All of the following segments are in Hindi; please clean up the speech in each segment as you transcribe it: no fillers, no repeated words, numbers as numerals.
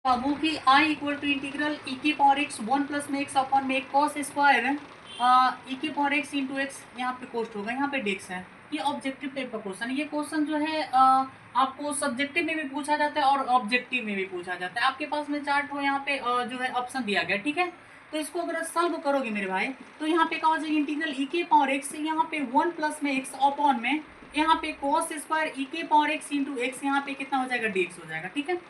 बाबू की आई इक्वल टू इंटीग्रल ई की पावर एक्स वन प्लस में एक्स अपॉन में कॉस स्क्वायर ई की पावर एक्स इंटू एक्स यहाँ पे कोस्ट होगा, यहाँ पे डेक्स है। ये ऑब्जेक्टिव टाइप का क्वेश्चन है। ये क्वेश्चन जो है आपको सब्जेक्टिव में भी पूछा जाता है और ऑब्जेक्टिव में भी पूछा जाता है। आपके पास में चार्ट हो, यहाँ पे जो है ऑप्शन दिया गया, ठीक है। तो इसको अगर सॉल्व करोगे मेरे भाई तो यहाँ पे क्या हो जाएगा, इंटीग्रल ई के पावर एक्स यहाँ पे वन प्लस में एक्स अपॉन में यहाँ पे कॉस स्क्वायर ई के पावर एक्स इंटू एक्स यहाँ पे कितना हो जाएगा, डेक्स हो जाएगा, ठीक है।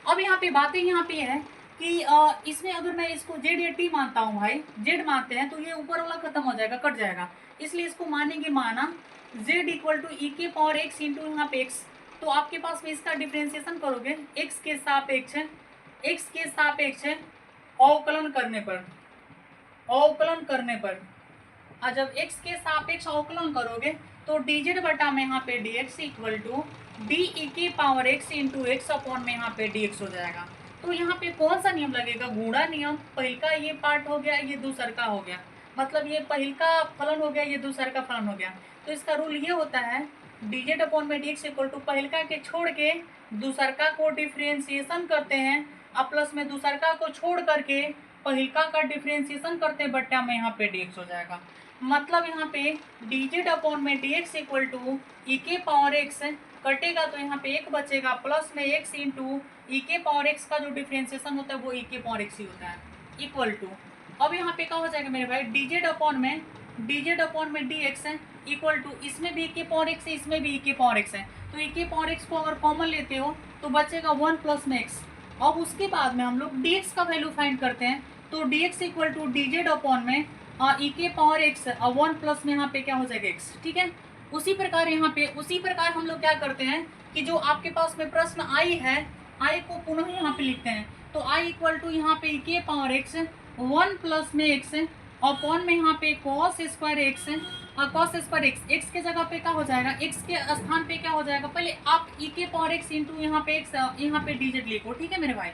अब यहाँ पे बातें यहाँ पे है कि इसमें अगर मैं इसको जेड या टी मानता हूँ भाई, जेड मानते हैं तो ये ऊपर वाला खत्म हो जाएगा, कट जाएगा, इसलिए इसको मानेंगे माना जेड इक्वल टू ई के पावर एक्स इंटू यहाँ पे एक्स। तो आपके पास में इसका डिफ्रेंसिएशन करोगे एक्स के सापेक्ष, एक्स के सापेक्ष अवकलन करने पर, अवकलन करने पर जब x के सापेक्ष अवकलन करोगे तो dz बटा में यहाँ पे dx equal to D E की power x into X upon में यहाँ पे dx हो जाएगा। तो यहाँ पे कौन सा नियम लगेगा, गुणा नियम। पहिल का ये पार्ट हो गया, ये दूसर का हो गया, मतलब ये पहिल का फलन हो गया, ये दूसर का फलन हो गया। तो इसका रूल ये होता है dz अपॉन में dx इक्वल टू पहिल का के छोड़ के दूसर का को डिफ्रेंसिएशन करते हैं, अब प्लस में दूसर का को छोड़ करके पहिलका का डिफ्रेंसिएशन करते हैं, बट्टा में यहाँ पे dx हो जाएगा। मतलब यहाँ पे dz अपॉन में dx इक्वल टू ई के पावर एक्स कटेगा तो यहाँ पे एक बचेगा, प्लस में एक्स इंटू ई के पावर एक्स का जो डिफ्रेंसिएशन होता है वो ई के पावर एक्स ही होता है, इक्वल टू। अब यहाँ पे क्या हो जाएगा मेरे भाई, dz अपॉन में dx है इक्वल टू, इसमें भी ई के पावर एक्स है, इसमें भी ई के पावर एक्स है, तो ई के पावर एक्स को अगर कॉमन लेते हो तो बचेगा वन प्लस में एक्स। अब उसके बाद में हम लोग dx का वैल्यू फाइंड करते हैं, तो dx equal to dz upon में ई के पावर एक्स वन प्लस में यहाँ पे क्या हो जाएगा एक्स, ठीक है। उसी प्रकार यहाँ पे उसी प्रकार हम लोग क्या करते हैं कि जो आपके पास में प्रश्न आई है, आई को पुनः यहाँ पे लिखते हैं, तो आई इक्वल टू यहाँ पे ई के पावर एक्स वन प्लस में एक्स अपॉन में यहाँ पे cos square x, cos square x, x के जगह पे क्या हो जाएगा, एक्स के स्थान पे क्या हो जाएगा, पहले आप ई के पावर एक्स इंटू यहाँ पे एक्स यहाँ पे डीजेड लिखो, ठीक है मेरे भाई।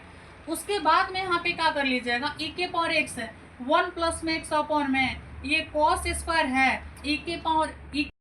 उसके बाद में यहाँ पे क्या कर लीजिएगा, ई के पावर एक्स वन प्लस में एक्स अपॉन में ये कॉस स्क्वायर है ई के पावर,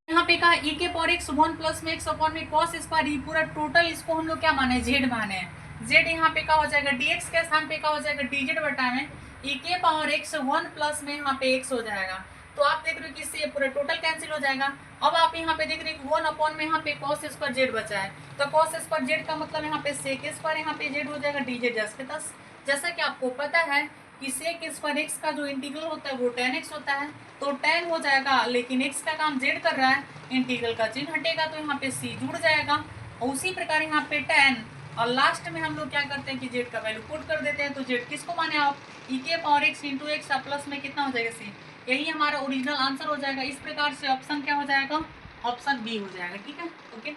यहाँ पे कहा ई के पावर एक्स वन प्लस में एक्स अपॉन में कॉस स्क्वायर, ये पूरा टोटल इसको हम लोग क्या माने, जेड माने हैं। जेड यहाँ पे क्या हो जाएगा, dx के स्थान पे क्या हो जाएगा, dz बटा में ई के पावर एक्स वन प्लस में यहाँ पे एक्स हो जाएगा। तो आप देख रहे हो कि इससे ये पूरा टोटल कैंसिल हो जाएगा। अब आप यहाँ पे देख रहे हो वन अपॉन में यहाँ पे कॉस स्क्वायर जेड बचा है, तो कॉस स्क्वायर जेड का मतलब यहाँ पे सेक स्क्वायर यहाँ पे जेड हो जाएगा dz जस्ट के तस। जैसा कि आपको पता है कि सेक स्क्वायर एक्स का जो इंटीग्रल होता है वो tan x होता है, तो tan हो जाएगा, लेकिन x का काम z कर रहा है, इंटीग्रल का चिन्ह हटेगा तो यहाँ पे c जुड़ जाएगा। और उसी प्रकार यहाँ पे tan, और लास्ट में हम लोग क्या करते हैं कि z का वैल्यू पुट कर देते हैं, तो z किसको माने आप, ई के power x into x plus में कितना हो जाएगा c, यही हमारा ओरिजिनल आंसर हो जाएगा। इस प्रकार से ऑप्शन क्या हो जाएगा, ऑप्शन बी हो जाएगा, ठीक है, ओके।